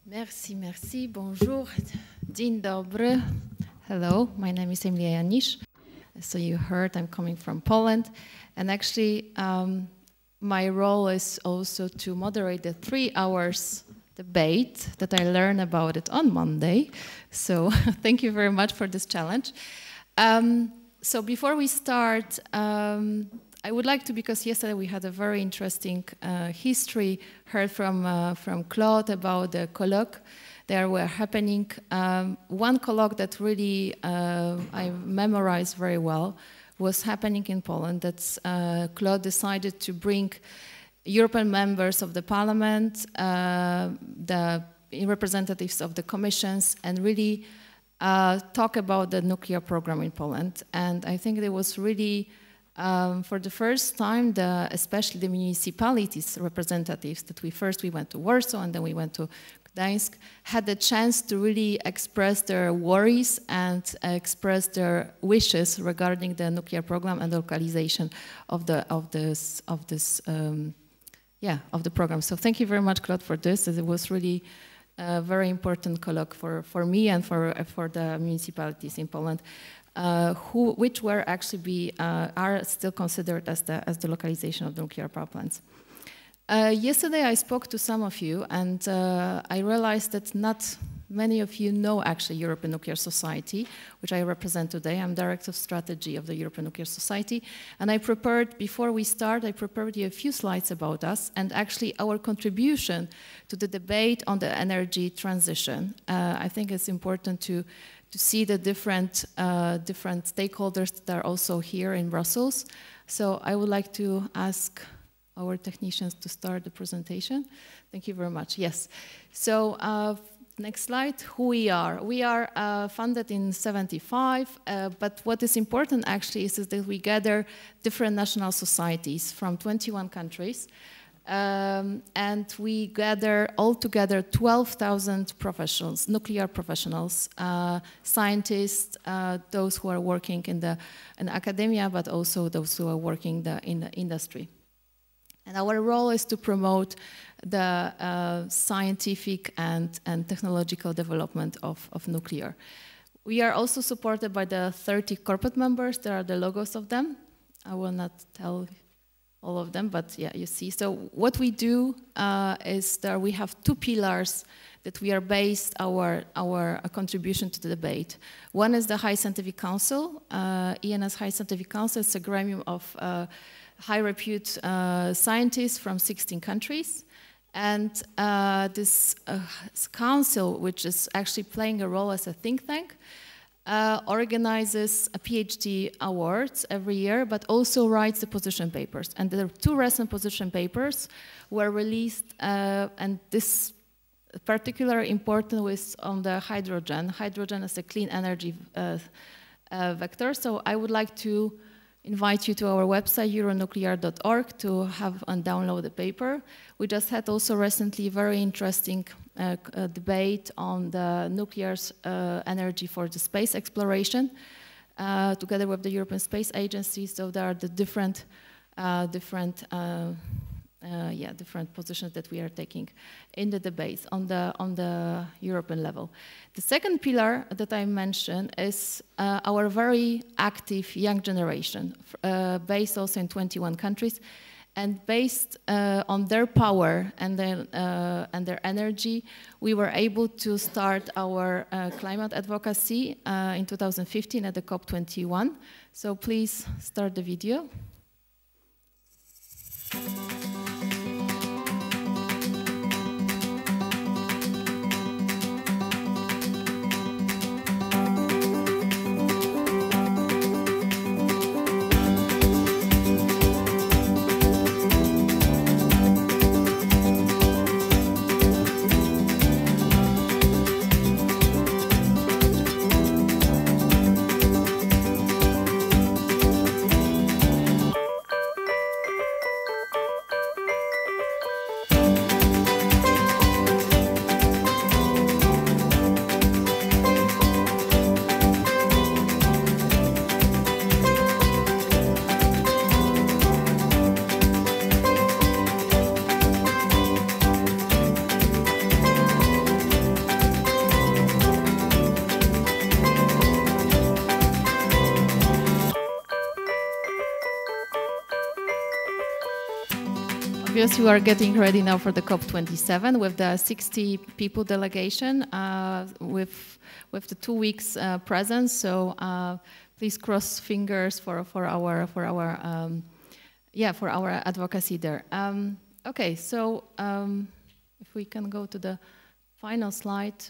Merci, merci. Bonjour. Dzień dobry. Hello, my name is Emilia JANISZ. So you heard I'm coming from Poland. And actually, my role is also to moderate the 3 hours debate that I learned about it on Monday. So thank you very much for this challenge. So before we start, I would like to, because yesterday we had a very interesting history, heard from Claude about the colloque that were happening. One colloque that really I memorized very well was happening in Poland. That's Claude decided to bring European members of the parliament, the representatives of the commissions, and really talk about the nuclear program in Poland. And I think it was really, for the first time, especially the municipalities representatives, that we went to Warsaw and then we went to Gdańsk, had the chance to really express their worries and express their wishes regarding the nuclear program and the localization of the program. So thank you very much, Claude, for this. It was really a very important colloque for me and for the municipalities in Poland, which were actually are still considered as the localization of the nuclear power plants. Yesterday I spoke to some of you, and I realized that not many of you know actually European Nuclear Society, which I represent today. I'm Director of Strategy of the European Nuclear Society, and before we start, I prepared you a few slides about us and actually our contribution to the debate on the energy transition. I think it's important to see the different stakeholders that are also here in Brussels. So I would like to ask our technicians to start the presentation. Thank you very much. Yes. So next slide, who we are. We are founded in '75, but what is important actually is that we gather different national societies from 21 countries. And we gather altogether 12,000 professionals, nuclear professionals, scientists, those who are working in academia, but also those who are working in the industry. And our role is to promote the scientific and technological development of nuclear. We are also supported by the 30 corporate members. There are the logos of them. I will not tell all of them, but yeah, you see. So what we do is that we have 2 pillars that we are based our contribution to the debate. One is the High Scientific Council. ENS High Scientific Council is a gremium of high repute scientists from 16 countries. And this council, which is actually playing a role as a think tank, organizes a PhD awards every year, but also writes the position papers. And the 2 recent position papers were released, and this particularly important was on the hydrogen. Hydrogen is a clean energy vector. So I would like to invite you to our website, euronuclear.org, to have and download the paper. We just had also recently very interesting debate on the nuclear energy for the space exploration, together with the European Space Agency. So there are the different positions that we are taking in the debates on the European level. The second pillar that I mentioned is our very active young generation, based also in 21 countries, and based on their power and their energy, we were able to start our climate advocacy in 2015 at the COP21. So please start the video. obvious, we are getting ready now for the COP27 with the 60 people delegation with the 2 weeks presence. So please cross fingers for our advocacy there. Okay, so if we can go to the final slide,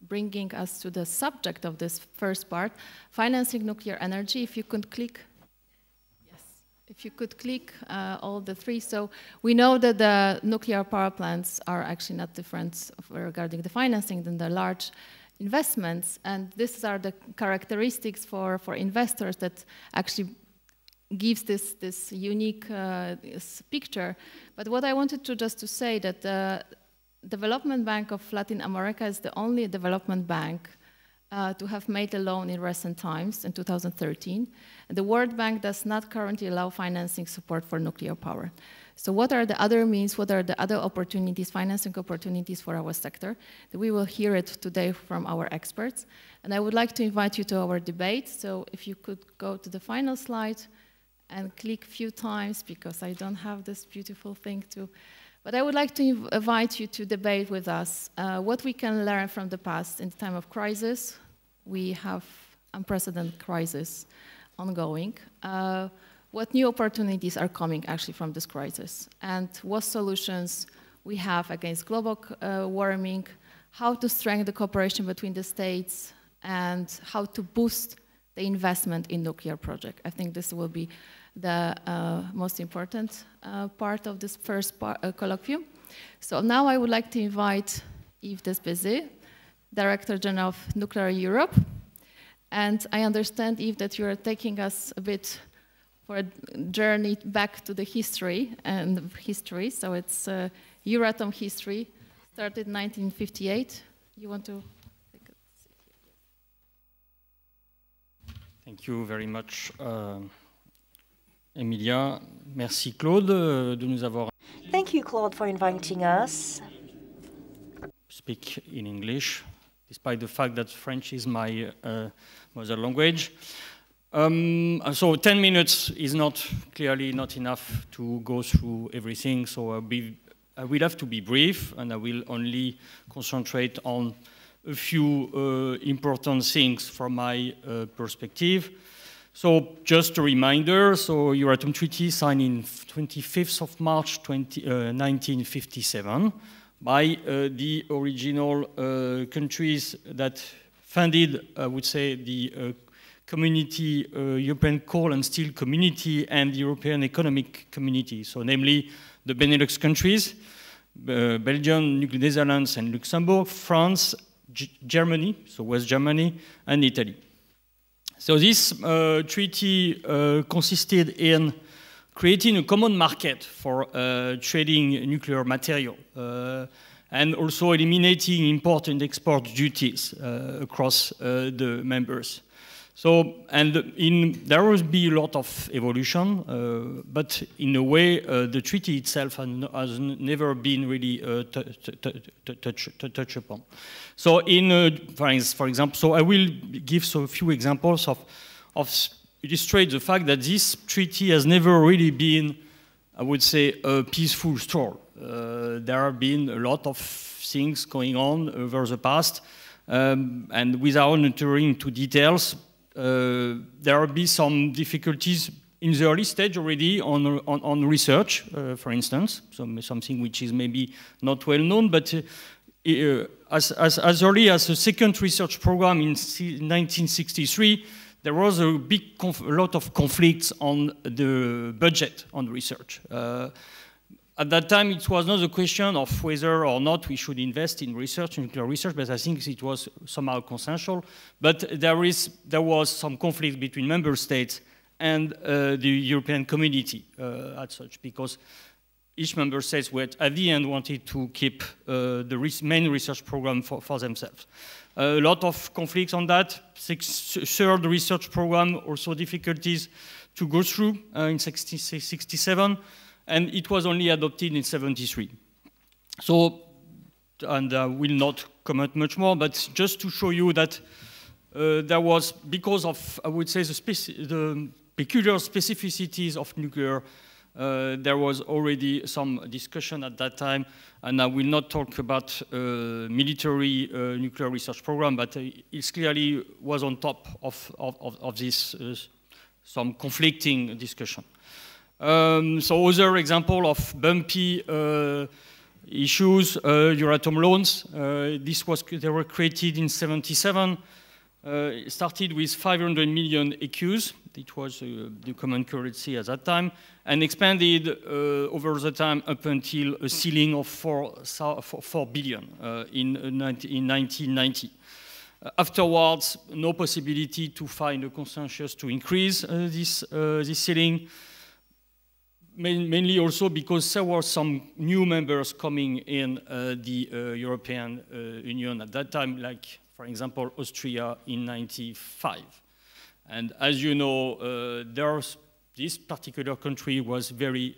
bringing us to the subject of this first part, financing nuclear energy. If you could click, yes, if you could click all the three. So we know that the nuclear power plants are actually not different regarding the financing than the large investments, and these are the characteristics for investors that actually gives this unique picture. But what I wanted to just to say that the Development Bank of Latin America is the only development bank to have made a loan in recent times, in 2013. And the World Bank does not currently allow financing support for nuclear power. So what are the other means, what are the other opportunities, financing opportunities for our sector? We will hear it today from our experts. And I would like to invite you to our debate. So if you could go to the final slide and click a few times, because I don't have this beautiful thing to. But I would like to invite you to debate with us what we can learn from the past. In time of crisis, we have unprecedented crisis ongoing. What new opportunities are coming actually from this crisis? And what solutions we have against global warming, how to strengthen the cooperation between the states, and how to boost the investment in nuclear project. I think this will be the most important part of this first colloquium. So now I would like to invite Yves DESBAZEILLE, Director General of Nuclear Europe. And I understand, Yves, that you are taking us a bit for a journey back to the history. So it's Euratom history, started in 1958. You want to take a seat here? Thank you very much. Emilia, merci Claude de nous avoir. Thank you, Claude, for inviting us. Speak in English, despite the fact that French is my mother language. So 10 minutes is clearly not enough to go through everything. So I will have to be brief, and I will only concentrate on a few important things from my perspective. So just a reminder, so Euratom Treaty signed in 25th of March 1957 by the original countries that funded, I would say, the community, European coal and steel community and the European economic community. So namely the Benelux countries, Belgium, Netherlands and Luxembourg, France, Germany, so West Germany, and Italy. So this treaty consisted in creating a common market for trading nuclear material and also eliminating import and export duties across the members. So, and there will be a lot of evolution, but in a way, the treaty itself has never been really touched upon. So, for example, so I will give a few examples of illustrate the fact that this treaty has never really been, I would say, a peaceful stroll. There have been a lot of things going on over the past, and without entering into details, there will be some difficulties in the early stage already on research, for instance, something which is maybe not well known, but as early as the second research program in 1963, there was a lot of conflicts on the budget on research. At that time, it was not a question of whether or not we should invest in research, nuclear research, but I think it was somehow consensual. But there was some conflict between member states and the European community as such, because each member state at the end wanted to keep the main research program for themselves. A lot of conflicts on that. Third research program, also difficulties to go through in 1967. And it was only adopted in 1973. So, and I will not comment much more, but just to show you that there was, because of, I would say, the peculiar specificities of nuclear There was already some discussion at that time, and I will not talk about military nuclear research program, but it clearly was on top of this, some conflicting discussion. So other example of bumpy issues, Euratom loans. They were created in '77. It started with 500 million EQs. It was the common currency at that time, and expanded over the time up until a ceiling of 4 billion in 1990. Afterwards, no possibility to find a consensus to increase this ceiling, mainly also because there were some new members coming in the European Union at that time, like, for example, Austria in '95. And as you know, this particular country was very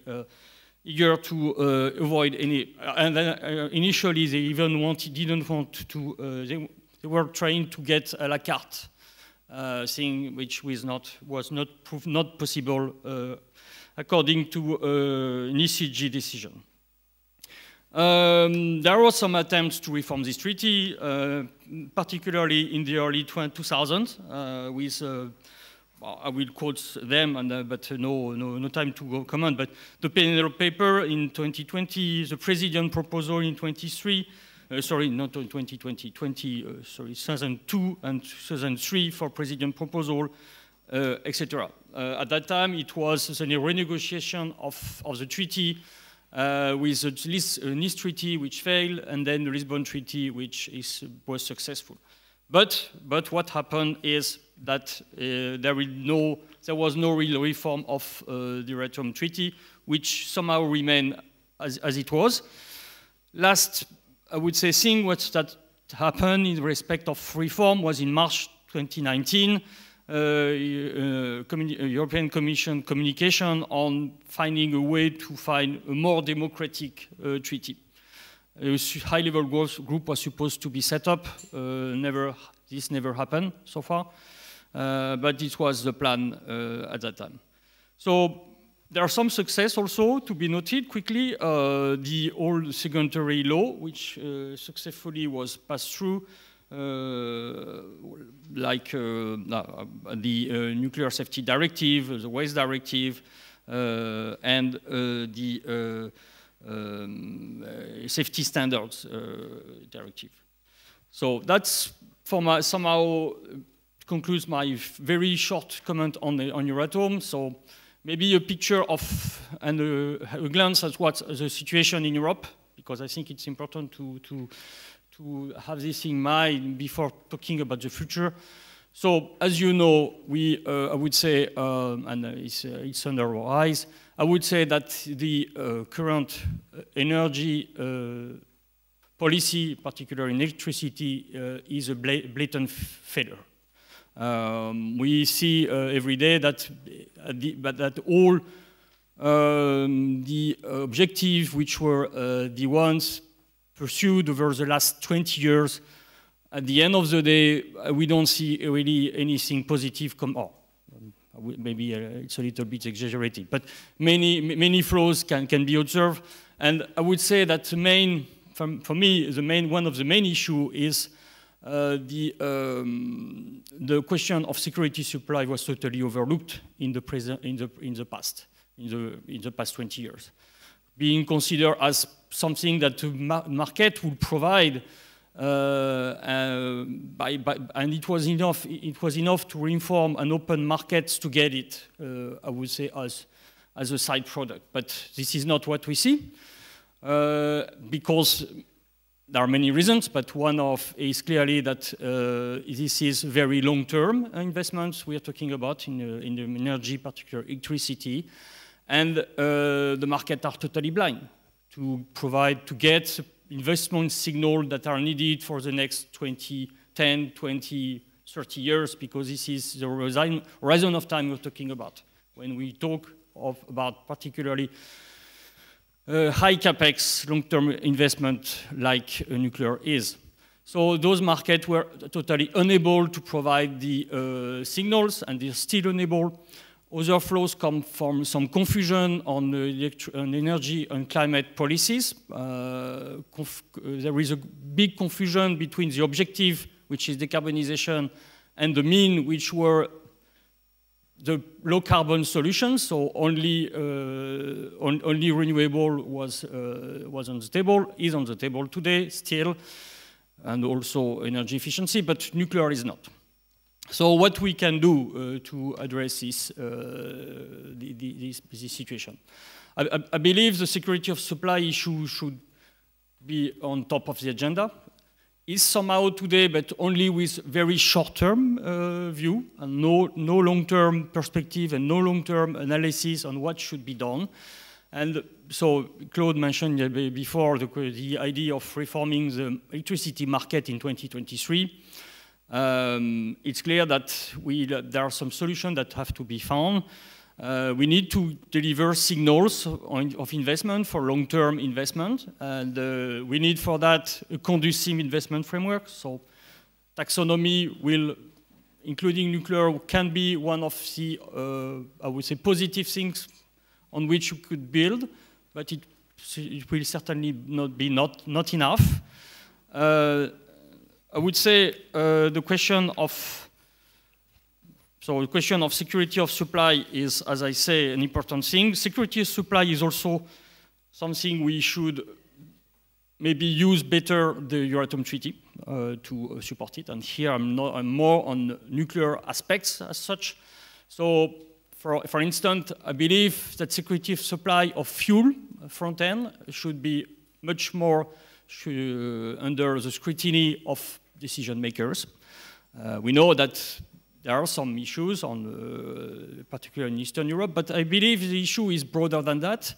eager to avoid any, and then initially they even didn't want to, they were trying to get a la carte thing, which was not possible according to an ECG decision. There were some attempts to reform this treaty, particularly in the early 2000s, with, I will quote them, but no time to go comment, but the Penelope paper in 2020, the President proposal in 2002 and 2003 for President proposal, etc. At that time, it was a renegotiation of the treaty with the Nice Treaty, which failed, and then the Lisbon Treaty, which was successful. But what happened is that there was no real reform of the Euratom Treaty, which somehow remained as it was. Last, I would say, thing that happened in respect of reform was in March 2019, European Commission communication on finding a way to find a more democratic treaty. A high-level group was supposed to be set up. This never happened so far, but it was the plan at that time. So there are some success also to be noted quickly. The old secondary law, which successfully was passed through, like the Nuclear Safety Directive, the Waste Directive, and the Safety Standards Directive. So that's somehow concludes my very short comment on Euratom. So maybe a picture of and a glance at what's the situation in Europe, because I think it's important to have this in mind before talking about the future. So, as you know, I would say, and it's under our eyes, I would say that the current energy policy, particularly in electricity, is a blatant failure. We see every day that all the objectives which were the ones pursued over the last 20 years, at the end of the day, we don't see really anything positive come out. Maybe it's a little bit exaggerated, but many flaws can be observed. And I would say that for me, one of the main issues is the question of security supply was totally overlooked in the past 20 years, being considered as something that the market would provide, and it was enough to reform and open markets to get it, I would say, as a side product. But this is not what we see, because there are many reasons, but one of is clearly that this is very long-term investments we are talking about in the energy, particularly electricity, and the markets are totally blind to get investment signals that are needed for the next 10, 20, 30 years, because this is the horizon of time we're talking about when we talk about particularly high capex long-term investment like nuclear is. So those markets were totally unable to provide the signals, and they're still unable. Other flaws come from some confusion on energy and climate policies. There is a big confusion between the objective, which is decarbonization, and the mean, which were the low carbon solutions. So only renewable was on the table, is on the table today still, and also energy efficiency, but nuclear is not. So what we can do to address this, this situation? I believe the security of supply issue should be on top of the agenda. Is somehow today, but only with very short-term view, and no long-term perspective and no long-term analysis on what should be done. And so Claude mentioned before the idea of reforming the electricity market in 2023. It's clear that there are some solutions that have to be found. We need to deliver signals of investment for long-term investment, and we need for that a conducive investment framework. So taxonomy will, including nuclear, can be one of the, I would say, positive things on which you could build, but it will certainly not be not enough. I would say the question of security of supply is, as I say, an important thing. Security of supply is also something we should maybe use better the Euratom Treaty to support it. And here I'm more on nuclear aspects as such. So, for instance, I believe that security of supply of fuel front end should be much more under the scrutiny of decision makers. We know that there are some issues, particularly in Eastern Europe, but I believe the issue is broader than that,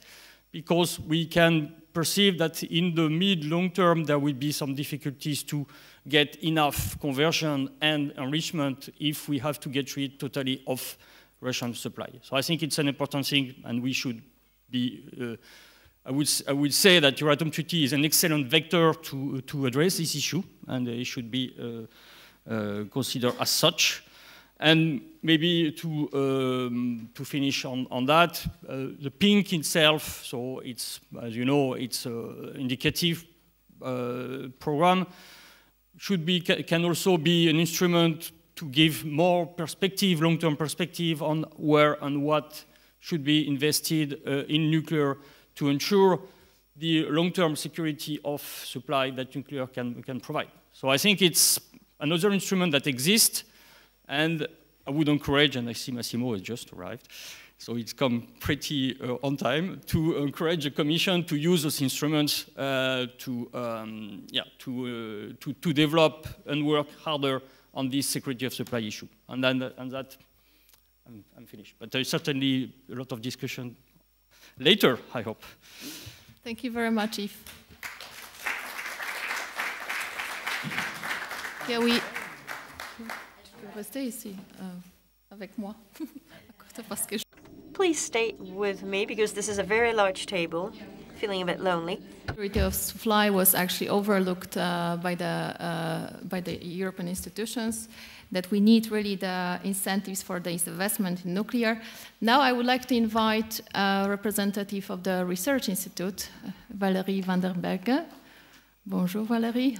because we can perceive that in the mid-long term there will be some difficulties to get enough conversion and enrichment if we have to get rid totally of Russian supply. So I think it's an important thing, and we should be, I would say that Euratom Treaty is an excellent vector to address this issue, and it should be considered as such. And maybe to finish on that, the pink itself, so it's, as you know, it's an indicative program, can also be an instrument to give more perspective, long-term perspective on where and what should be invested in nuclear to ensure the long-term security of supply that nuclear can provide. So I think it's another instrument that exists, and I would encourage, and I see Massimo has just arrived, so it's come pretty on time, to encourage the Commission to use those instruments to develop and work harder on this security of supply issue. And then that, I'm finished. But there's certainly a lot of discussion later, I hope. Thank you very much, Yves. Yeah, we... Restez ici, avec moi. Please stay with me, because this is a very large table. Feeling a bit lonely. Security of supply was actually overlooked by the European institutions, that we need really the incentives for the investment in nuclear. Now I would like to invite a representative of the Research Institute, Valérie VANDENBERGHE. Bonjour Valérie.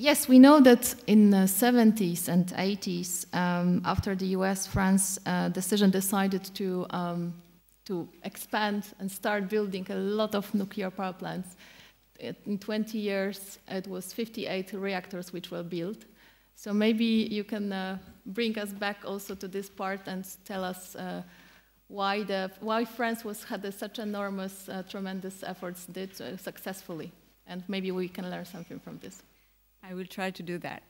Yes, we know that in the 70s and 80s, after the US, France decided to expand and start building a lot of nuclear power plants. In 20 years, it was 58 reactors which were built. So maybe you can bring us back also to this part and tell us why France had such enormous, tremendous efforts did successfully. And maybe we can learn something from this. I will try to do that.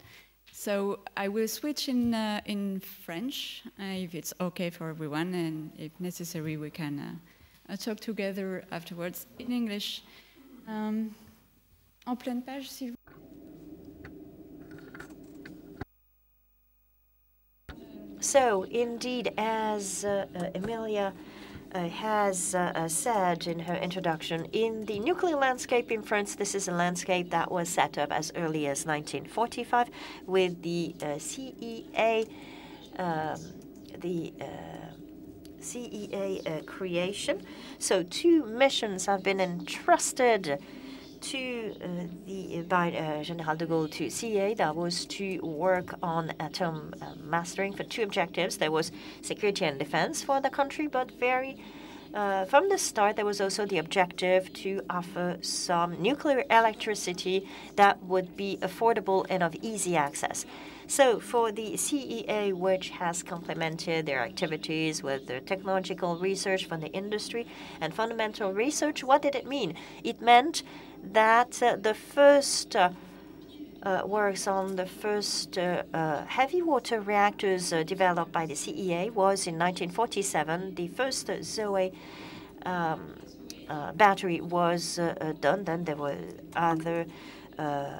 So I will switch in French, if it's okay for everyone, and if necessary, we can talk together afterwards in English. En pleine page, s'il vous plaît. So, indeed, as Emilia has said in her introduction, in the nuclear landscape in France, this is a landscape that was set up as early as 1945 with the CEA, creation. So 2 missions have been entrusted to by General de Gaulle to CEA. That was to work on atom mastering for 2 objectives. There was security and defense for the country, but from the start, there was also the objective to offer some nuclear electricity that would be affordable and of easy access. So for the CEA, which has complemented their activities with their technological research from the industry and fundamental research, what did it mean? It meant that the first works on the first heavy water reactors developed by the CEA was in 1947. The first Zoe battery was done. Then there were other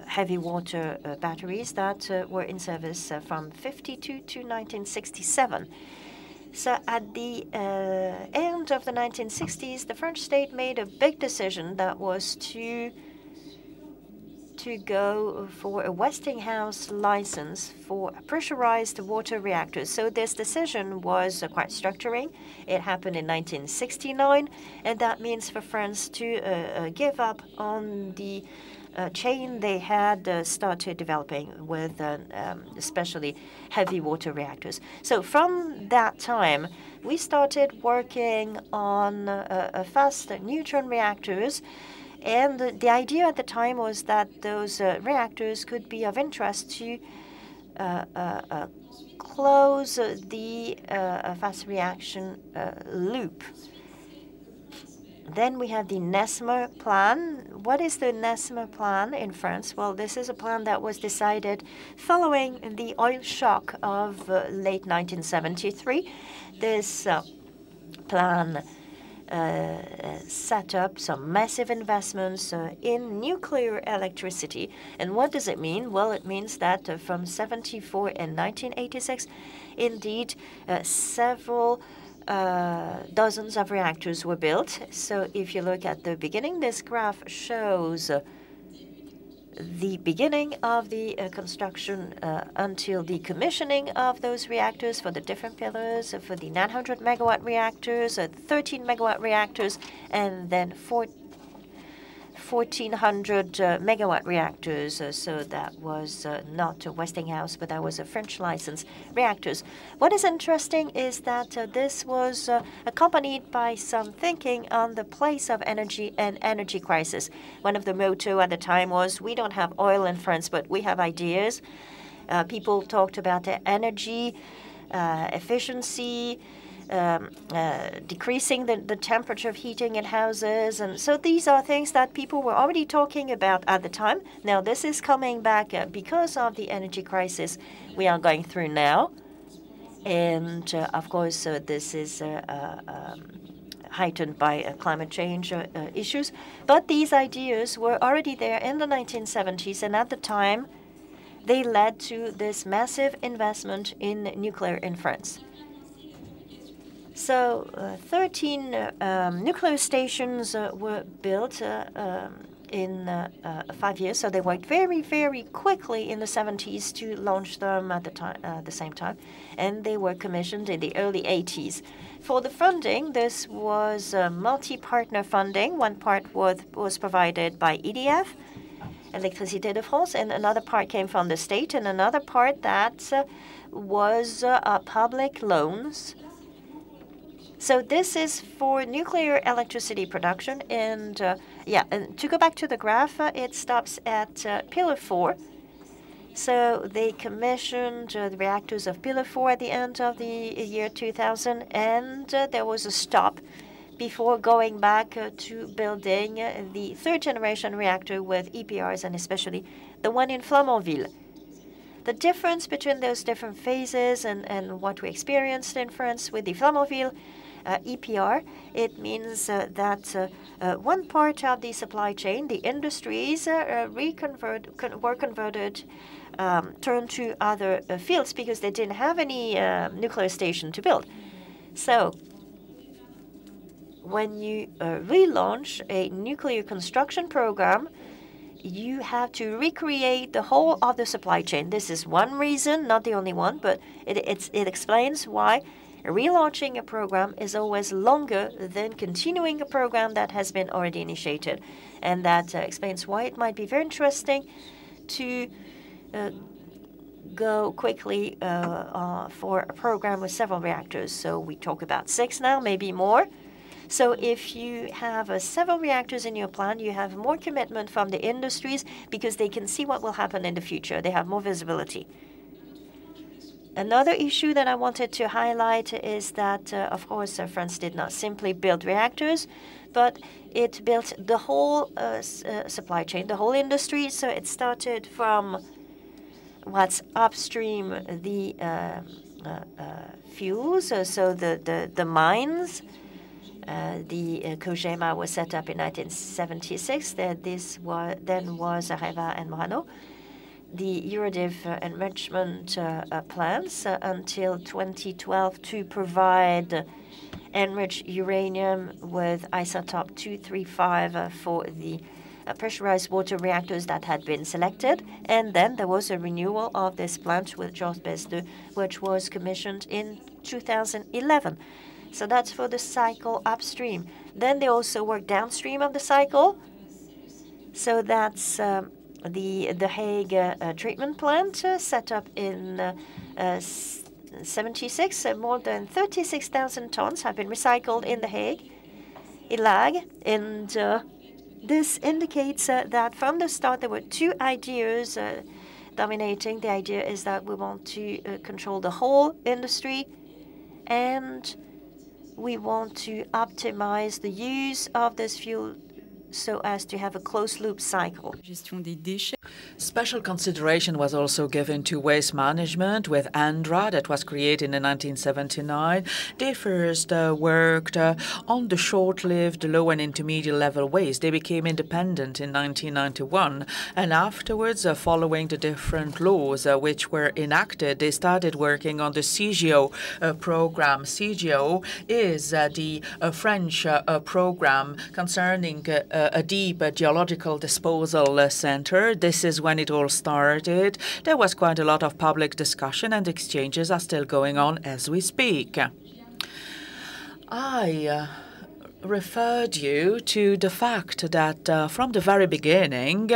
heavy water batteries that were in service from 1952 to 1967. So at the end of the 1960s, the French state made a big decision that was to go for a Westinghouse license for pressurized water reactors. So this decision was quite structuring. It happened in 1969, and that means for France to give up on the chain they had started developing with especially heavy water reactors. So from that time, we started working on fast neutron reactors. And the idea at the time was that those reactors could be of interest to close the fast reaction loop. Then we have the NESMA plan. What is the NESMA plan in France? Well, this is a plan that was decided following the oil shock of late 1973. This plan set up some massive investments in nuclear electricity. And what does it mean? Well, it means that from 1974 and 1986, indeed, several dozens of reactors were built. So if you look at the beginning, this graph shows the beginning of the construction until the commissioning of those reactors for the different pillars, for the 900 megawatt reactors, 13 megawatt reactors, and then 1,400 megawatt reactors. So that was not a Westinghouse, but that was a French licensed reactors. What is interesting is that this was accompanied by some thinking on the place of energy and energy crisis. One of the motto at the time was, we don't have oil in France, but we have ideas. People talked about the energy efficiency, decreasing the temperature of heating in houses. And so these are things that people were already talking about at the time. Now, this is coming back because of the energy crisis we are going through now. And, of course, this is heightened by climate change issues. But these ideas were already there in the 1970s, and at the time, they led to this massive investment in nuclear in France. So 13 nuclear stations were built in 5 years. So they worked very, very quickly in the 70s to launch them at the same time. And they were commissioned in the early 80s. For the funding, this was multi-partner funding. One part was provided by EDF, Électricité de France, and another part came from the state, and another part that was public loans. So this is for nuclear electricity production. And and to go back to the graph, it stops at Pillar 4. So they commissioned the reactors of Pillar 4 at the end of the year 2000, and there was a stop before going back to building the 3rd generation reactor with EPRs, and especially the one in Flamanville. The difference between those different phases and what we experienced in France with the Flamanville EPR, it means that one part of the supply chain, the industries, were converted, turned to other fields because they didn't have any nuclear station to build. So when you relaunch a nuclear construction program, you have to recreate the whole of the supply chain. This is one reason, not the only one, but it explains why relaunching a program is always longer than continuing a program that has been already initiated. And that explains why it might be very interesting to go quickly for a program with several reactors. So we talk about 6 now, maybe more. So if you have several reactors in your plan, you have more commitment from the industries because they can see what will happen in the future. They have more visibility. Another issue that I wanted to highlight is that, of course, France did not simply build reactors, but it built the whole supply chain, the whole industry. So it started from what's upstream, the fuels, so the mines. The COGEMA was set up in 1976. This then was Areva and Morano. The Eurodiv enrichment plants until 2012 to provide enriched uranium with isotope 235 for the pressurized water reactors that had been selected. And then there was a renewal of this plant with JANISZ, which was commissioned in 2011. So that's for the cycle upstream. Then they also work downstream of the cycle. So that's the Hague treatment plant set up in 76. More than 36,000 tons have been recycled in the Hague, ILAG. And this indicates that from the start there were 2 ideas dominating. The idea is that we want to control the whole industry, and we want to optimize the use of this fuel so as to have a closed-loop cycle. Special consideration was also given to waste management with ANDRA that was created in 1979. They first worked on the short-lived low and intermediate level waste. They became independent in 1991, and afterwards, following the different laws which were enacted, they started working on the CGO program. CGO is the French program concerning a deep geological disposal center. This is when it all started. There was quite a lot of public discussion, and exchanges are still going on as we speak. I referred you to the fact that from the very beginning,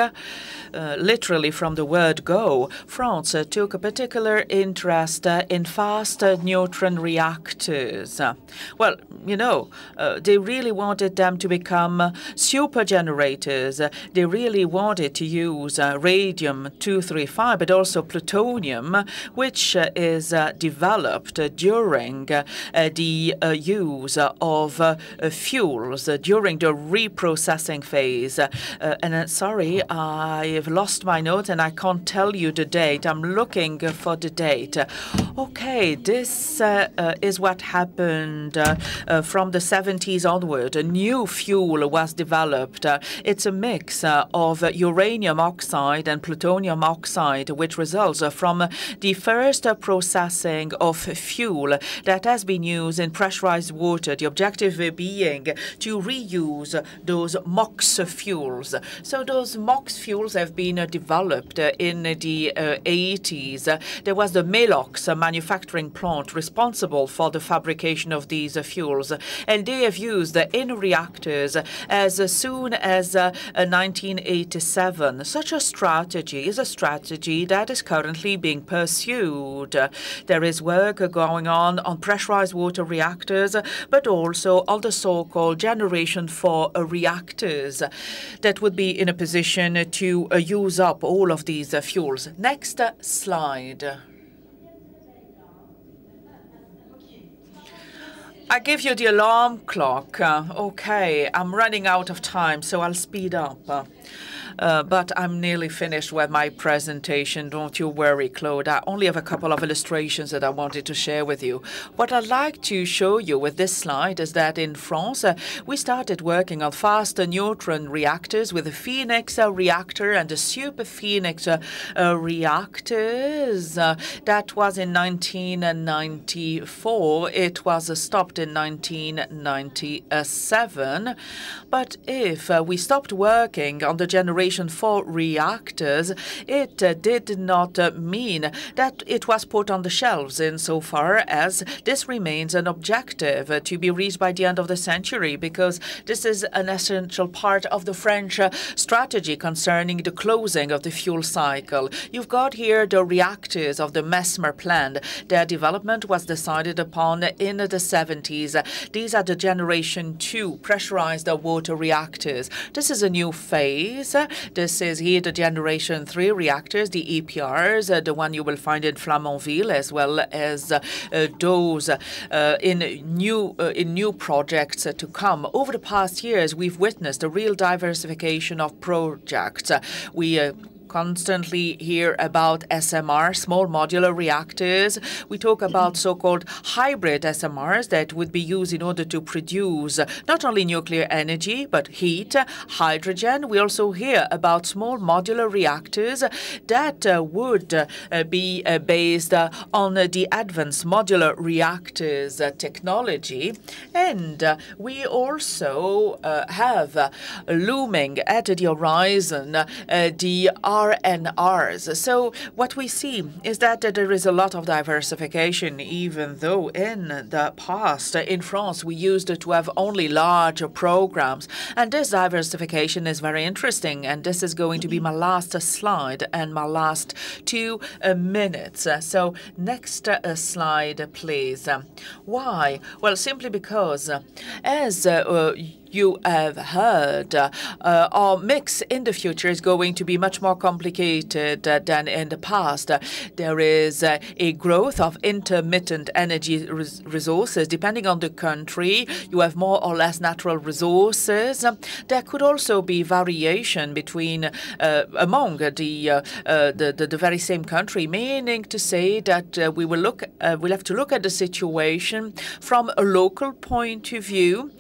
literally from the word go, France took a particular interest in fast neutron reactors. Well, you know, they really wanted them to become super generators. They really wanted to use radium-235, but also plutonium, which is developed during the use of fuels during the reprocessing phase. And sorry, I've lost my notes and I can't tell you the date. I'm looking for the date. Okay, this is what happened from the 70s onward. A new fuel was developed. It's a mix of uranium oxide and plutonium oxide, which results from the first processing of fuel that has been used in pressurized water. The objective being to reuse those MOX fuels. So those MOX fuels have been developed in the 80s. There was the Melox manufacturing plant responsible for the fabrication of these fuels, and they have used in reactors as soon as 1987. Such a strategy is a strategy that is currently being pursued. There is work going on pressurized water reactors, but also on the so-called generation 4 reactors that would be in a position to use up all of these fuels. Next slide. I give you the alarm clock. Okay, I'm running out of time, so I'll speed up. but I'm nearly finished with my presentation. Don't you worry, Claude. I only have a couple of illustrations that I wanted to share with you. What I'd like to show you with this slide is that in France, we started working on fast neutron reactors with the Phoenix reactor and the Super Phoenix reactors. That was in 1994. It was stopped in 1997. But if we stopped working on the Generation 4 reactors, it did not mean that it was put on the shelves insofar as this remains an objective to be reached by the end of the century, because this is an essential part of the French strategy concerning the closing of the fuel cycle. You've got here the reactors of the Mesmer plant. Their development was decided upon in the 70s. These are the Generation 2 pressurized water reactors. This is a new phase. This is here the Generation 3 reactors, the EPRs, the one you will find in Flamanville, as well as those in new projects to come. Over the past years, we've witnessed a real diversification of projects. We constantly hear about SMR, small modular reactors. We talk about so-called hybrid SMRs that would be used in order to produce not only nuclear energy, but heat, hydrogen. We also hear about small modular reactors that would be based on the advanced modular reactors technology. And we also have looming at the horizon the RNRs. So what we see is that there is a lot of diversification, even though in the past in France we used to have only large programs. And this diversification is very interesting. And this is going to be my last slide and my last 2 minutes. So next slide, please. Why? Well, simply because as you have heard, our mix in the future is going to be much more complicated than in the past. There is a growth of intermittent energy resources. Depending on the country, you have more or less natural resources. There could also be variation between among the very same country, meaning to say that we'll have to look at the situation from a local point of view.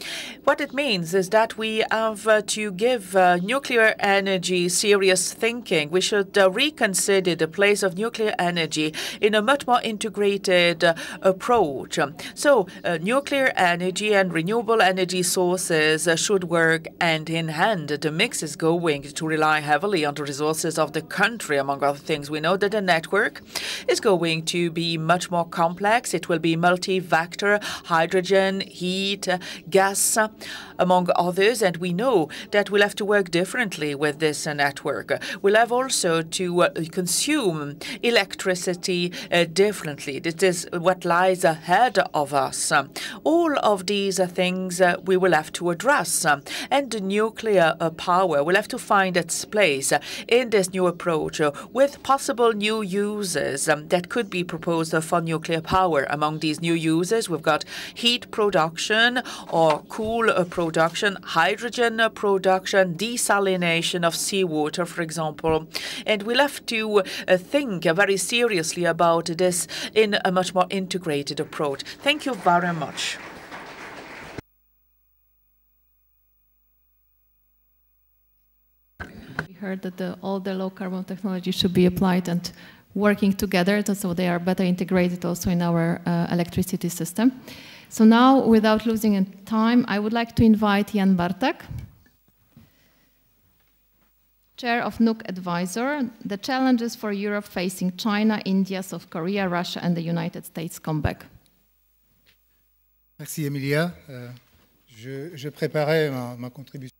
What it means is that we have to give nuclear energy serious thinking. We should reconsider the place of nuclear energy in a much more integrated approach. So nuclear energy and renewable energy sources should work hand in hand. The mix is going to rely heavily on the resources of the country, among other things. We know that the network is going to be much more complex. It will be multi-vector, hydrogen, heat, gas, among others, and we know that we'll have to work differently with this network. We'll have also to consume electricity differently. This is what lies ahead of us. All of these things we will have to address, and the nuclear power will have to find its place in this new approach with possible new uses that could be proposed for nuclear power. Among these new uses, we've got heat production or cool production, hydrogen production, desalination of seawater, for example. And we'll have to think very seriously about this in a much more integrated approach. Thank you very much. We heard that all the low-carbon technology should be applied and working together, so they are better integrated also in our electricity system. So now, without losing time, I would like to invite Jan Bartak, Chair of NUC Advisor. The challenges for Europe facing China, India, South Korea, Russia, and the United States come back. Merci, Emilia. Je préparais ma contribution.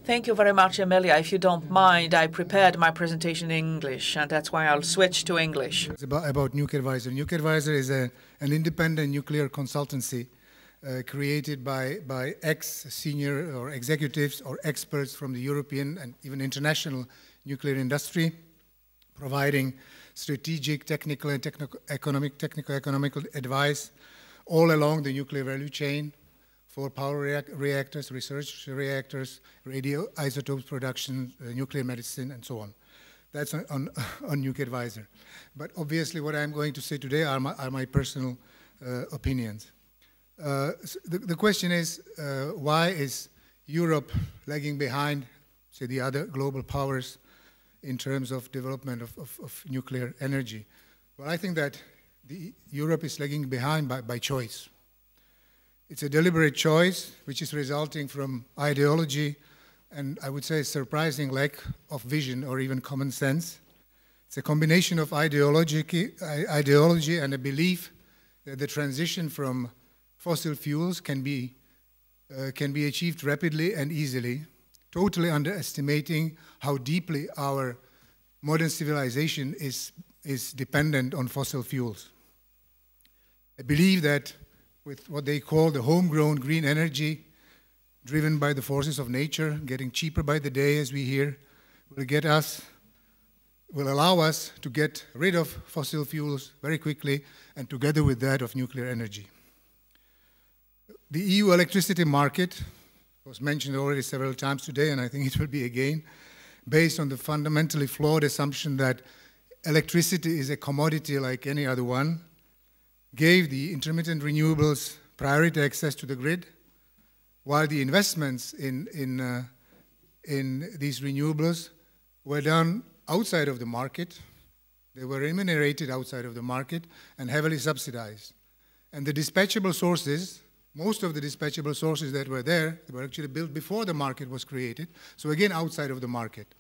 Thank you very much, Emilia. If you don't mind, I prepared my presentation in English, and that's why I'll switch to English. It's about NUC Advisor. NUC Advisor is an independent nuclear consultancy created by ex-senior or executives or experts from the European and even international nuclear industry, providing strategic, technical, and technical-economical advice all along the nuclear value chain for power reactors, research reactors, radioisotopes production, nuclear medicine, and so on. That's on Nuke Advisor. But obviously what I'm going to say today are my personal opinions. The question is, why is Europe lagging behind, say, the other global powers in terms of development of nuclear energy? Well, I think that Europe is lagging behind by choice. It's a deliberate choice which is resulting from ideology and I would say a surprising lack of vision or even common sense. It's a combination of ideology and a belief that the transition from fossil fuels can be achieved rapidly and easily, totally underestimating how deeply our modern civilization is dependent on fossil fuels. I believe that with what they call the homegrown green energy, driven by the forces of nature, getting cheaper by the day, as we hear, will allow us to get rid of fossil fuels very quickly, and together with that of nuclear energy. The EU electricity market was mentioned already several times today, and I think it will be again, based on the fundamentally flawed assumption that electricity is a commodity like any other one, gave the intermittent renewables priority access to the grid, while the investments in these renewables were done outside of the market. They were remunerated outside of the market and heavily subsidized. And the dispatchable sources, most of the dispatchable sources that were there, they were actually built before the market was created, so again outside of the market.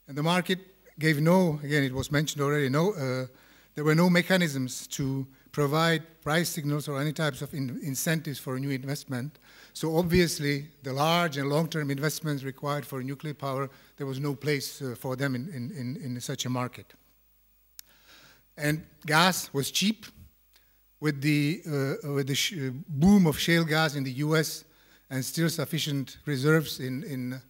And the market gave no, again it was mentioned already, there were no mechanisms to provide price signals or any types of incentives for new investment. So obviously, the large and long-term investments required for nuclear power, there was no place for them in such a market. And gas was cheap. With the boom of shale gas in the US and still sufficient reserves in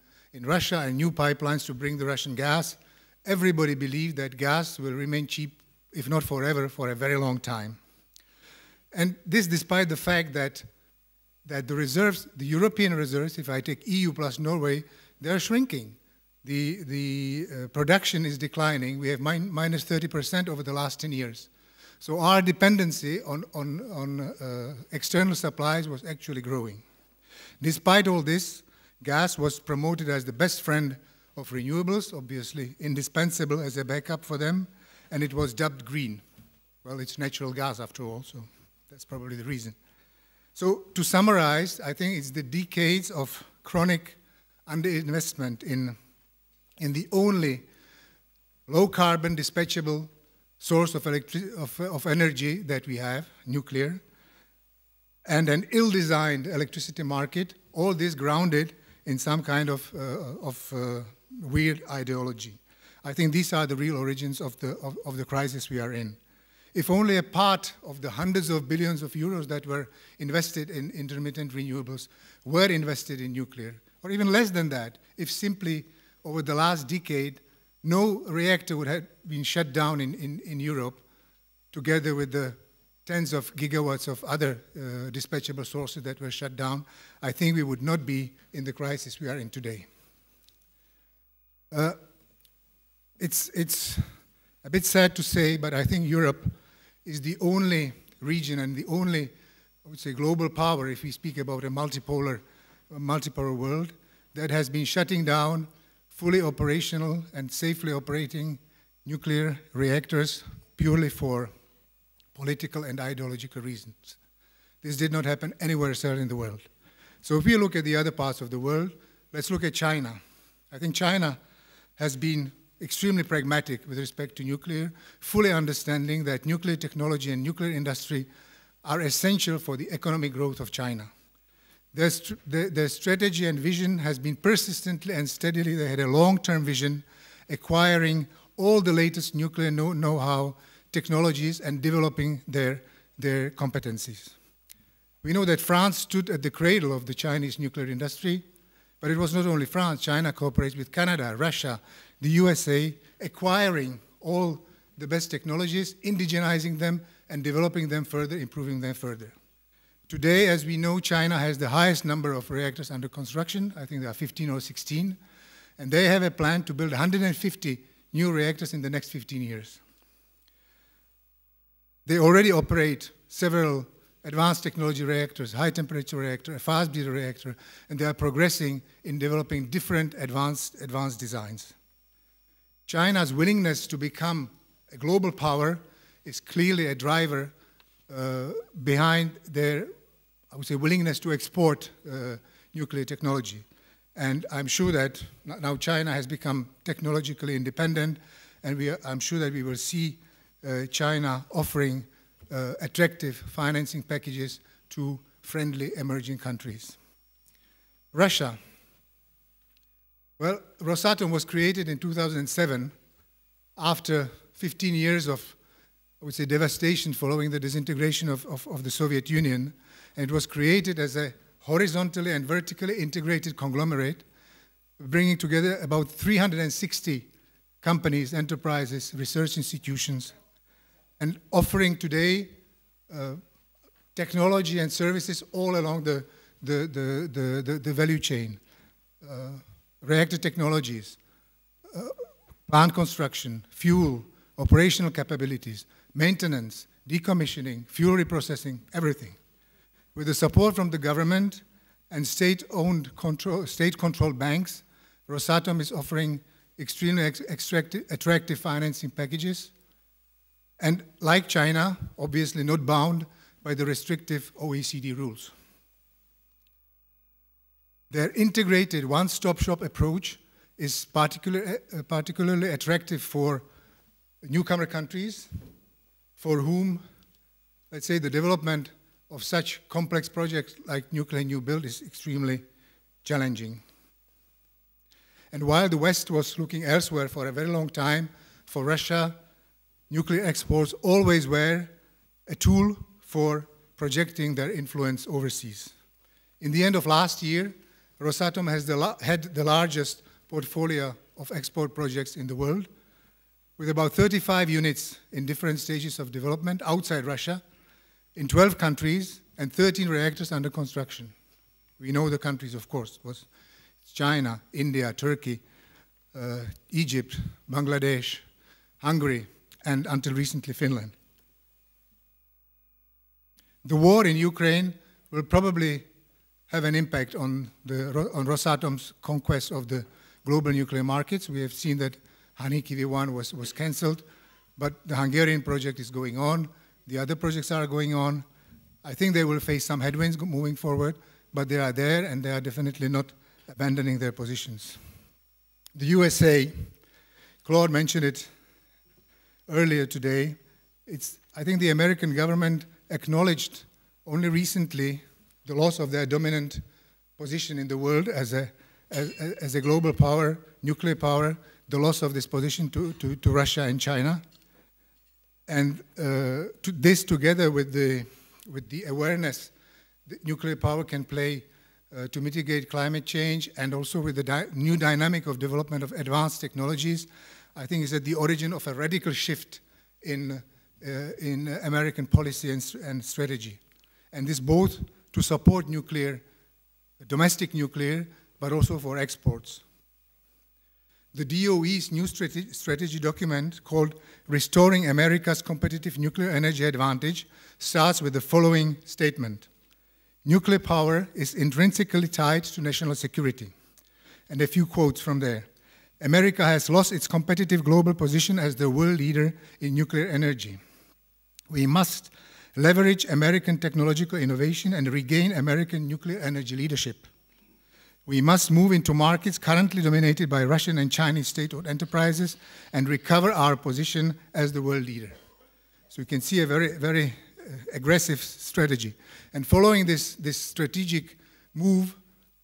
Russia and new pipelines to bring the Russian gas, everybody believed that gas will remain cheap, if not forever, for a very long time. And this despite the fact that the reserves, the European reserves, if I take EU plus Norway, they're shrinking. The production is declining. We have minus 30% over the last 10 years. So our dependency on external supplies was actually growing. Despite all this, gas was promoted as the best friend of renewables, obviously indispensable as a backup for them, and it was dubbed green. Well, it's natural gas after all, so that's probably the reason. So to summarize, I think it's the decades of chronic underinvestment in the only low-carbon dispatchable source of energy that we have, nuclear, and an ill-designed electricity market, all this grounded in some kind of weird ideology. I think these are the real origins of the crisis we are in. If only a part of the hundreds of billions of euros that were invested in intermittent renewables were invested in nuclear, or even less than that, if simply over the last decade, no reactor would have been shut down in Europe, together with the tens of gigawatts of other dispatchable sources that were shut down, I think we would not be in the crisis we are in today. It's a bit sad to say, but I think Europe is the only region and the only, I would say, global power, if we speak about a multipolar world, that has been shutting down fully operational and safely operating nuclear reactors purely for political and ideological reasons. This did not happen anywhere else in the world. So if we look at the other parts of the world, let's look at China. I think China has been extremely pragmatic with respect to nuclear, fully understanding that nuclear technology and nuclear industry are essential for the economic growth of China. Their strategy and vision has been persistently and steadily, they had a long-term vision, acquiring all the latest nuclear know-how, technologies, and developing their competencies. We know that France stood at the cradle of the Chinese nuclear industry, but it was not only France. China cooperates with Canada, Russia, the USA, acquiring all the best technologies, indigenizing them, and developing them further, improving them further. Today, as we know, China has the highest number of reactors under construction. I think there are 15 or 16. And they have a plan to build 150 new reactors in the next 15 years. They already operate several advanced technology reactors, high temperature reactor, a fast breeder reactor, and they are progressing in developing different advanced designs. China's willingness to become a global power is clearly a driver behind their, I would say, willingness to export nuclear technology. And I'm sure that now China has become technologically independent, and I'm sure that we will see China offering attractive financing packages to friendly emerging countries. Russia. Well, Rosatom was created in 2007 after 15 years of, I would say, devastation following the disintegration of the Soviet Union. And it was created as a horizontally and vertically integrated conglomerate, bringing together about 360 companies, enterprises, research institutions, and offering today technology and services all along the value chain. Reactor technologies, plant construction, fuel, operational capabilities, maintenance, decommissioning, fuel reprocessing, everything. With the support from the government and state-owned, state-controlled banks, Rosatom is offering extremely attractive financing packages, and like China, obviously not bound by the restrictive OECD rules. Their integrated one-stop shop approach is particularly attractive for newcomer countries for whom, let's say, the development of such complex projects like nuclear new build is extremely challenging. And while the West was looking elsewhere for a very long time, for Russia, nuclear exports always were a tool for projecting their influence overseas. In the end of last year, Rosatom has had the largest portfolio of export projects in the world, with about 35 units in different stages of development outside Russia, in 12 countries, and 13 reactors under construction. We know the countries, of course. It was China, India, Turkey, Egypt, Bangladesh, Hungary, and until recently, Finland. The war in Ukraine will probably have an impact on Rosatom's conquest of the global nuclear markets. We have seen that Haniki V1 was cancelled, but the Hungarian project is going on. The other projects are going on. I think they will face some headwinds moving forward, but they are there, and they are definitely not abandoning their positions. The USA, Claude mentioned it earlier today. I think the American government acknowledged only recently the loss of their dominant position in the world as a global power, nuclear power, the loss of this position to Russia and China. And this together with the awareness that nuclear power can play to mitigate climate change, and also with the new dynamic of development of advanced technologies, I think is at the origin of a radical shift in American policy and strategy. And this both to support nuclear, domestic nuclear, but also for exports. The DOE's new strategy document called Restoring America's Competitive Nuclear Energy Advantage starts with the following statement. Nuclear power is intrinsically tied to national security. And a few quotes from there. America has lost its competitive global position as the world leader in nuclear energy. We must leverage American technological innovation and regain American nuclear energy leadership. We must move into markets currently dominated by Russian and Chinese state-owned enterprises and recover our position as the world leader. So you can see a very, very aggressive strategy. And following this strategic move,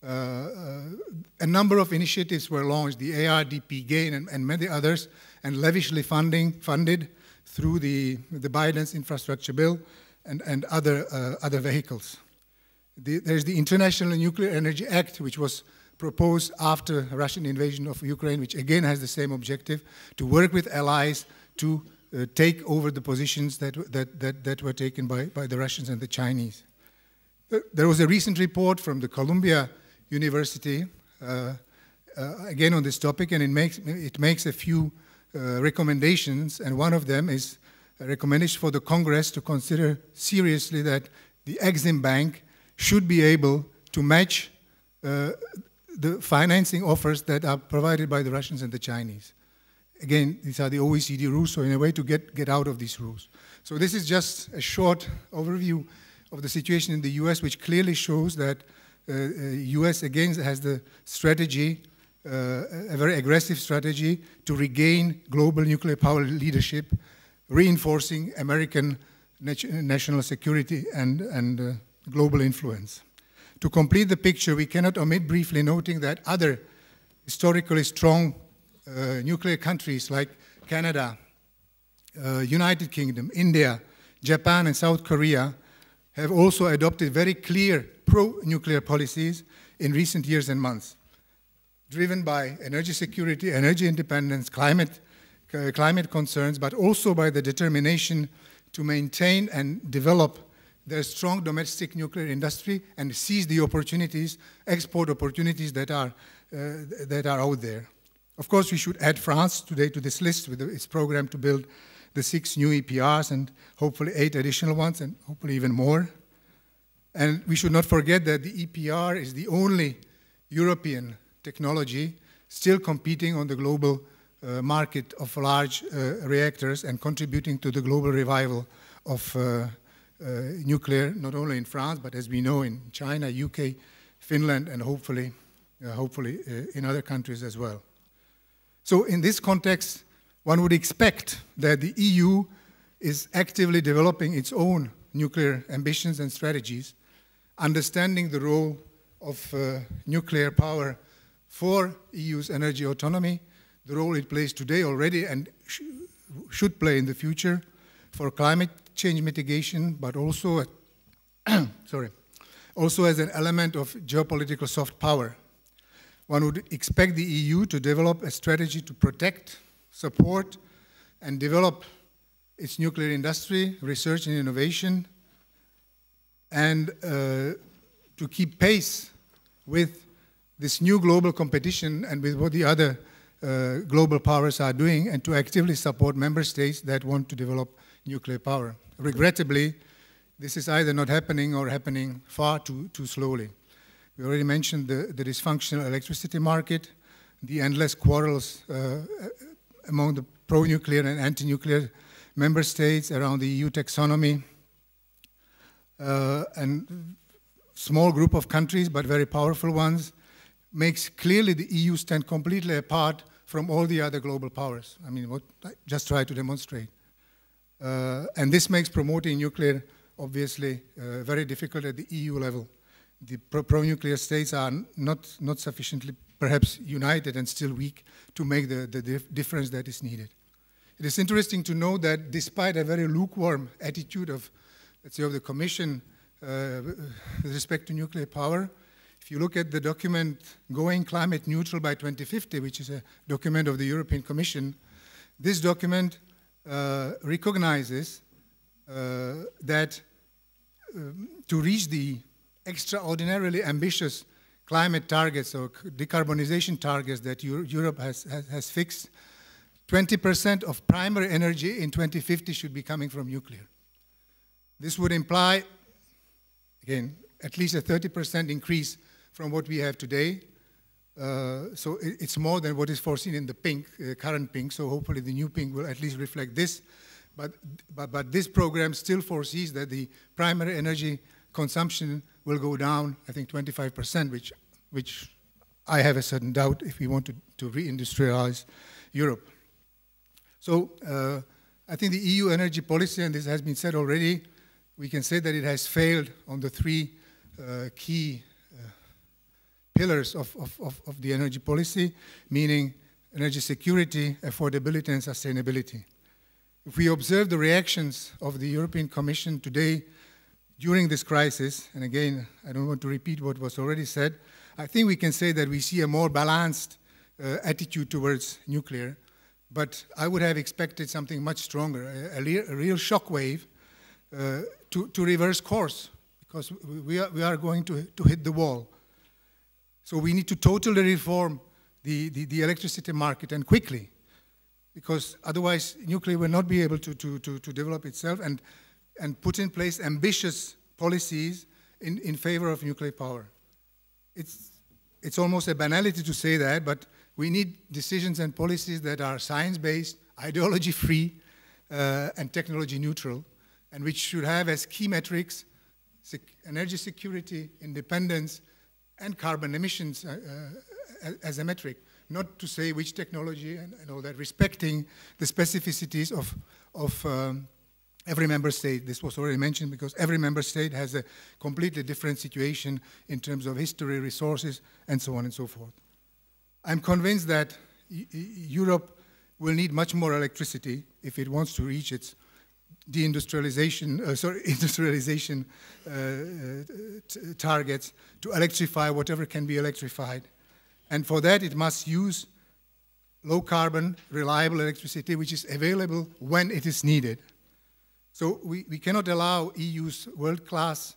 a number of initiatives were launched, the ARDP GAIN and many others, and lavishly funded through the Biden's infrastructure bill and other vehicles. There's the International Nuclear Energy Act, which was proposed after the Russian invasion of Ukraine, which again has the same objective, to work with allies to take over the positions that were taken by the Russians and the Chinese. There was a recent report from the Columbia University, again on this topic, and it makes a few recommendations, and one of them is a recommendation for the Congress to consider seriously that the Exim Bank should be able to match the financing offers that are provided by the Russians and the Chinese. Again, these are the OECD rules, so in a way to get out of these rules. So this is just a short overview of the situation in the US, which clearly shows that US again has the strategy, a very aggressive strategy to regain global nuclear power leadership, reinforcing American national security and global influence. To complete the picture, we cannot omit briefly noting that other historically strong nuclear countries like Canada, United Kingdom, India, Japan, and South Korea have also adopted very clear pro-nuclear policies in recent years and months, driven by energy security, energy independence, climate concerns, but also by the determination to maintain and develop their strong domestic nuclear industry and seize the opportunities, export opportunities that are out there. Of course, we should add France today to this list with its program to build the 6 new EPRs and hopefully 8 additional ones and hopefully even more. And we should not forget that the EPR is the only European technology still competing on the global market of large reactors and contributing to the global revival of nuclear, not only in France, but as we know in China, UK, Finland, and hopefully in other countries as well. So in this context, one would expect that the EU is actively developing its own nuclear ambitions and strategies, understanding the role of nuclear power for EU's energy autonomy, the role it plays today already and should play in the future for climate change mitigation, but also, also as an element of geopolitical soft power. One would expect the EU to develop a strategy to protect, support, and develop its nuclear industry, research and innovation, and to keep pace with this new global competition and with what the other global powers are doing, and to actively support member states that want to develop nuclear power. Regrettably, this is either not happening or happening far too slowly. We already mentioned the dysfunctional electricity market, the endless quarrels among the pro-nuclear and anti-nuclear member states around the EU taxonomy, and small group of countries, but very powerful ones, makes clearly the EU stand completely apart from all the other global powers. I mean, what I just try to demonstrate. And this makes promoting nuclear, obviously, very difficult at the EU level. The pro-nuclear states are not sufficiently, perhaps, united and still weak to make the difference that is needed. It is interesting to know that despite a very lukewarm attitude of, let's say, of the Commission with respect to nuclear power, if you look at the document Going Climate Neutral by 2050, which is a document of the European Commission, this document recognizes that to reach the extraordinarily ambitious climate targets or decarbonization targets that Europe has fixed, 20% of primary energy in 2050 should be coming from nuclear. This would imply, again, at least a 30% increase from what we have today. So it's more than what is foreseen in the pink, current pink, so hopefully the new pink will at least reflect this. But this program still foresees that the primary energy consumption will go down, I think 25%, which I have a certain doubt if we want to reindustrialize Europe. So I think the EU energy policy, and this has been said already, we can say that it has failed on the 3 key pillars of the energy policy, meaning energy security, affordability, and sustainability. If we observe the reactions of the European Commission today during this crisis, and again, I don't want to repeat what was already said, I think we can say that we see a more balanced attitude towards nuclear, but I would have expected something much stronger, a real shockwave to reverse course, because we are going to hit the wall. So we need to totally reform the electricity market, and quickly, because otherwise nuclear will not be able to develop itself and put in place ambitious policies in favor of nuclear power. It's almost a banality to say that, but we need decisions and policies that are science-based, ideology-free, and technology-neutral, and which should have as key metrics energy security, independence, and carbon emissions as a metric. Not to say which technology and all that, respecting the specificities of every member state. This was already mentioned because every member state has a completely different situation in terms of history, resources, and so on and so forth. I'm convinced that Europe will need much more electricity if it wants to reach its industrialization targets, to electrify whatever can be electrified. And for that, it must use low-carbon, reliable electricity, which is available when it is needed. So we cannot allow EU's world-class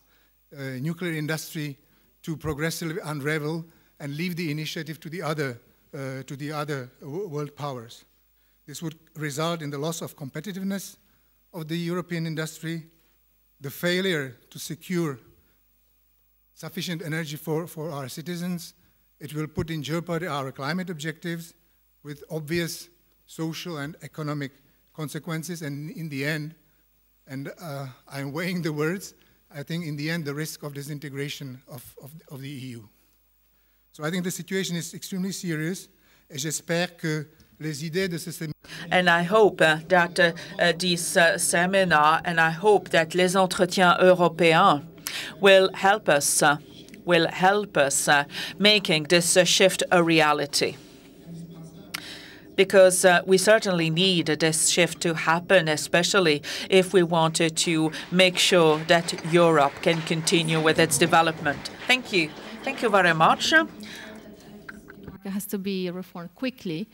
nuclear industry to progressively unravel and leave the initiative to the other world powers. This would result in the loss of competitiveness of the European industry, the failure to secure sufficient energy for our citizens. It will put in jeopardy our climate objectives with obvious social and economic consequences, and in the end, and I'm weighing the words, I think in the end the risk of disintegration of the EU. So I think the situation is extremely serious, et j'espère que les idées de ce séminaire. And I hope that this seminar, and I hope that les entretiens européens will help us making this shift a reality. Because we certainly need this shift to happen, especially if we wanted to make sure that Europe can continue with its development. Thank you. Thank you very much. It has to be reformed quickly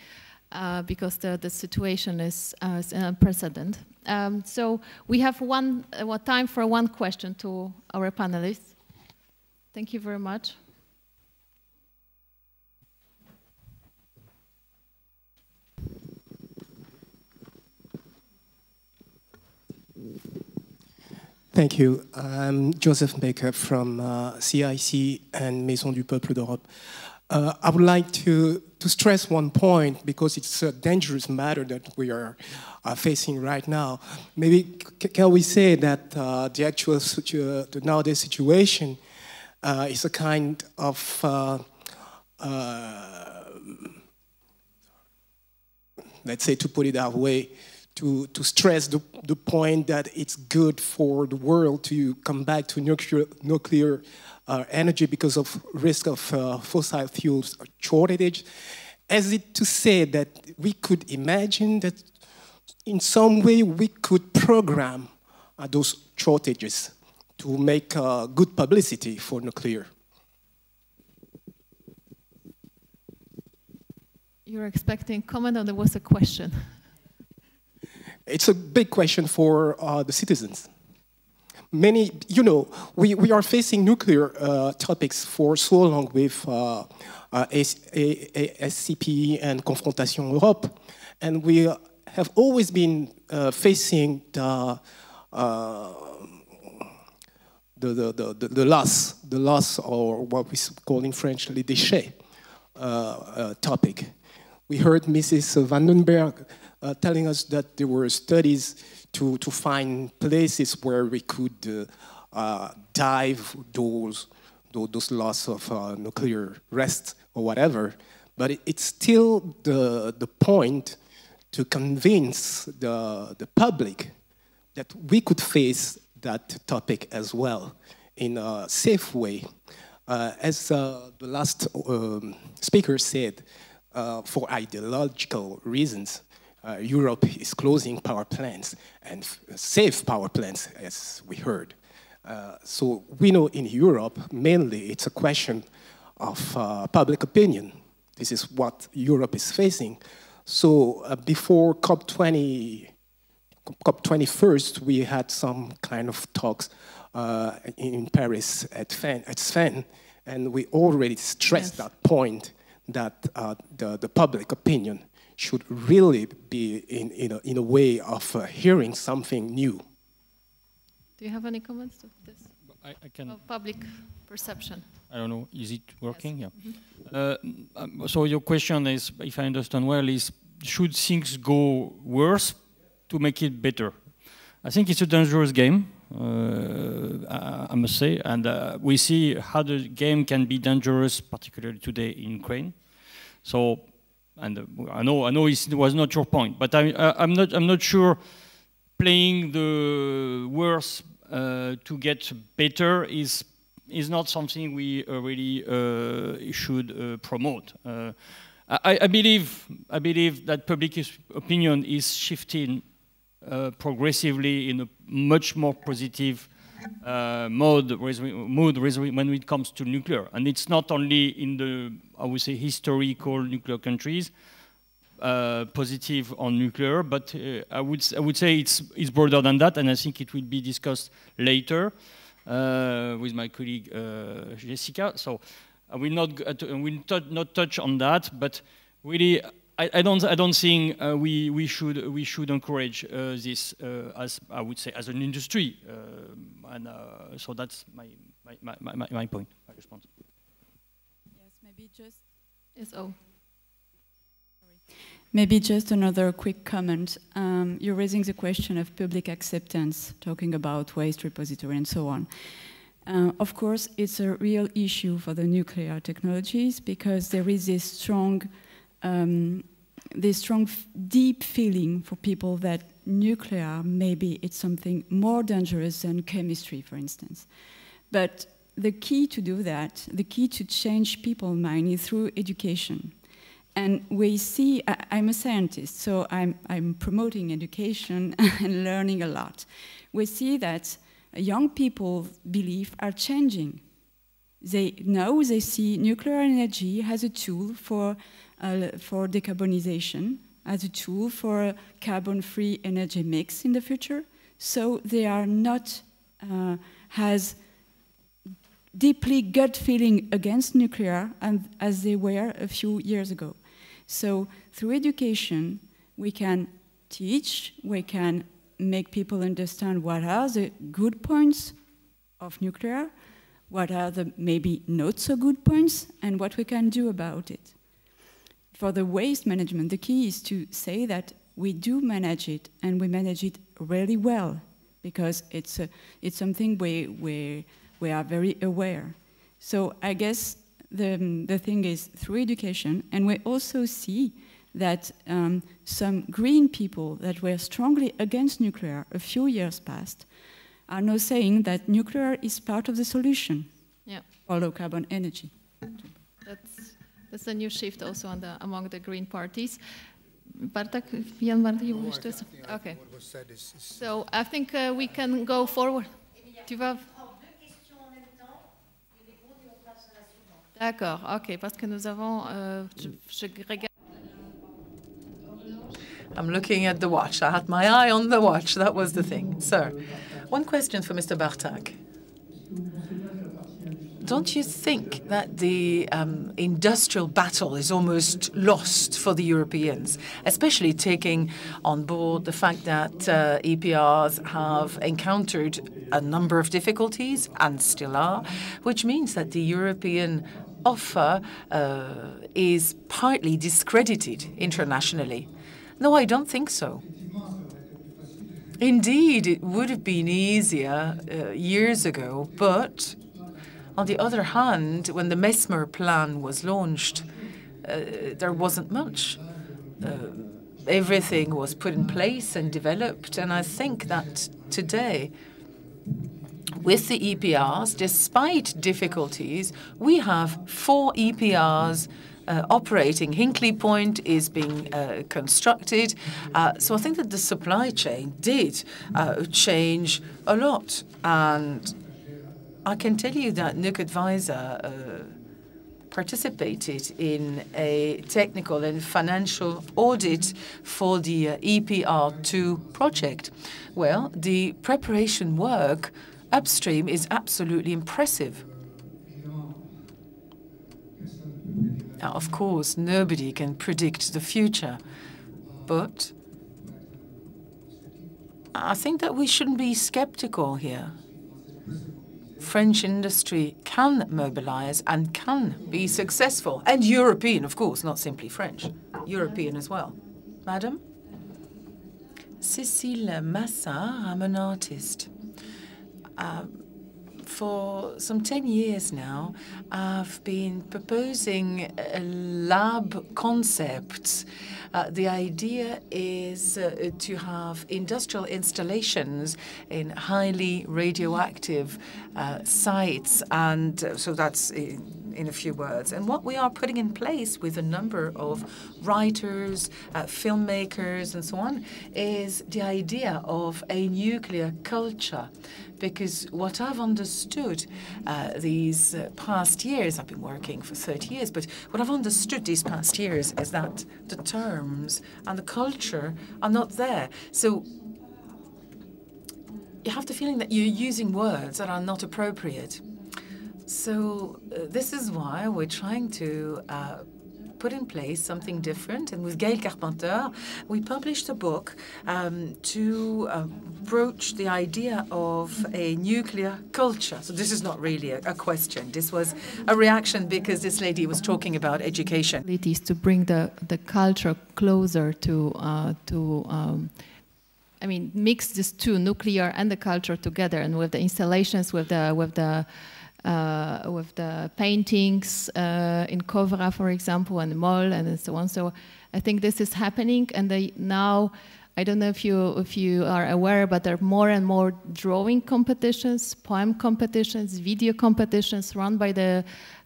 because the situation is unprecedented. So we have time for one question to our panelists. Thank you very much. Thank you. I'm Joseph Baker from CIC and Maison du Peuple d'Europe. I would like to stress one point, because it's a dangerous matter that we are facing right now. Maybe can we say that the actual the nowadays situation is a kind of let's say, to put it that way, to stress the point that it's good for the world to come back to nuclear energy because of risk of fossil fuels shortage, as it to say that we could imagine that in some way we could program those shortages to make good publicity for nuclear. You're expecting comment, or there was a question? It's a big question for the citizens. Many, you know, we are facing nuclear topics for so long with SCP and Confrontation Europe, and we have always been facing the loss, or what we call in French, les déchets topic. We heard Mrs. Vandenberghe telling us that there were studies to find places where we could dive those loss of nuclear rest or whatever. But it's still the point to convince the public that we could face that topic as well in a safe way. As the last speaker said, for ideological reasons, Europe is closing power plants and safe power plants, as we heard. So we know in Europe, mainly it's a question of public opinion. This is what Europe is facing. So before COP21, we had some kind of talks in Paris at Sven, and we already stressed that point that the public opinion should really be in a way of hearing something new. Do you have any comments to this? I can. Of public perception. I don't know, is it working? Yes. Yeah. So your question is, if I understand well, is should things go worse to make it better? I think it's a dangerous game, I must say, and we see how the game can be dangerous, particularly today in Ukraine. So, and I know it was not your point, but I'm not sure playing the worse to get better is not something we really should promote. I believe that public opinion is shifting progressively in a much more positive mood when it comes to nuclear, and it's not only in the, I would say, historical nuclear countries positive on nuclear, but I would say it's broader than that, and I think it will be discussed later with my colleague Jessica. So I will not touch on that, but really I don't think we should encourage this as I would say as an industry, and so that's my point, my response. Yes, maybe just. Yes. Oh. Maybe just another quick comment. You're raising the question of public acceptance, talking about waste repository and so on. Of course, it's a real issue for the nuclear technologies because there is this strong, deep feeling for people that nuclear, maybe it's something more dangerous than chemistry, for instance. But the key to do that, the key to change people's mind is through education. And we see, I'm a scientist, so I'm promoting education and learning a lot. We see that young people's beliefs are changing. Now they see nuclear energy as a tool for decarbonization, as a tool for a carbon-free energy mix in the future. So they are not as deeply gut feeling against nuclear as they were a few years ago. So through education, we can teach, we can make people understand what are the good points of nuclear, what are the maybe not so good points, and what we can do about it. For the waste management, the key is to say that we do manage it, and we manage it really well, because it's something we are very aware. So I guess the thing is through education, and we also see that some green people that were strongly against nuclear a few years past are now saying that nuclear is part of the solution for low carbon energy. That's a new shift also among the green parties. Bartak, you wish to say? Okay. So I think we can go forward. Tu vas? D'accord, ok, parce que nous avons. I'm looking at the watch. I had my eye on the watch. That was the thing. Sir, one question for Mr. Bartak. Don't you think that the industrial battle is almost lost for the Europeans, especially taking on board the fact that EPRs have encountered a number of difficulties and still are, which means that the European offer is partly discredited internationally? No, I don't think so. Indeed, it would have been easier years ago, but on the other hand, when the Mesmer plan was launched, there wasn't much. Everything was put in place and developed, and I think that today, with the EPRs, despite difficulties, we have 4 EPRs operating. Hinkley Point is being constructed. So I think that the supply chain did change a lot. And I can tell you that Nuc Advisor participated in a technical and financial audit for the EPR2 project. Well, the preparation work upstream is absolutely impressive. Now, of course, nobody can predict the future, but I think that we shouldn't be skeptical here. French industry can mobilize and can be successful. And European, of course, not simply French. European as well. Madam? Cécile Massard, I'm an artist. For some 10 years now, I've been proposing lab concepts. The idea is to have industrial installations in highly radioactive sites, and so that's in a few words. And what we are putting in place with a number of writers, filmmakers, and so on, is the idea of a nuclear culture. Because what I've understood these past years, I've been working for 30 years, but what I've understood these past years is that the terms and the culture are not there. So you have the feeling that you're using words that are not appropriate. So this is why we're trying to put in place something different. And with Gaël Carpenter, we published a book to broach the idea of a nuclear culture. So this is not really a question. This was a reaction because this lady was talking about education. It is to bring the culture closer to I mean, mix these two, nuclear and the culture together, and with the installations, with the paintings in Kovra, for example, and the mall, and so on. So I think this is happening, and now, I don't know if you are aware, but there are more and more drawing competitions, poem competitions, video competitions run by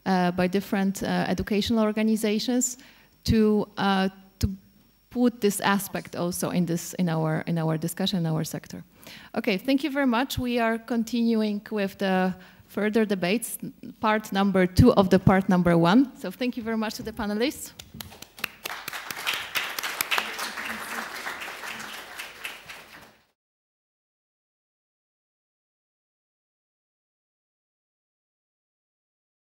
by different educational organizations to put this aspect also in our discussion in our sector. Okay, thank you very much. We are continuing with the further debates, part number 2 of the part number 1. So thank you very much to the panelists.